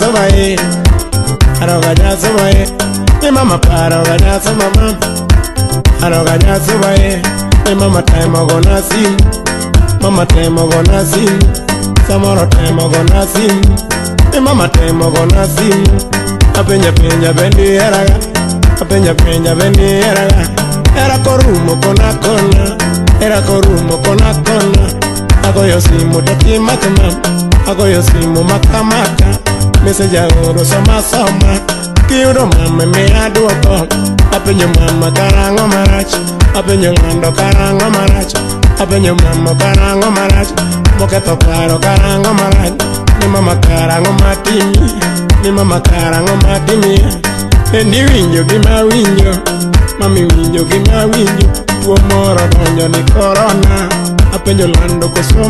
sobae, arogaña sobae, mi mamá para arogaña so mamá, arogaña sobae, mi mamá temo gonasin, mamá temo gonasin, samoro temo gonasin, mi mamá temo gonasin, apeña peña bendi eraga, apeña peña bendi eraga, era corumo con acona, era corumo con acona, hago yo simo de ti matama, hago yo simo makamaka, me se llagoro sama sama, kiuro mama me aduoko, apeño mama karango marach, apeño ngando karango marach, apeño mama karango marach, moketo claro karango marach, mi mama karango matimi, mi mama karango matimi, endi winjo gima winjo, mami winjo gima winjo, tuo moro donjo ni corona, apeño lando kosoma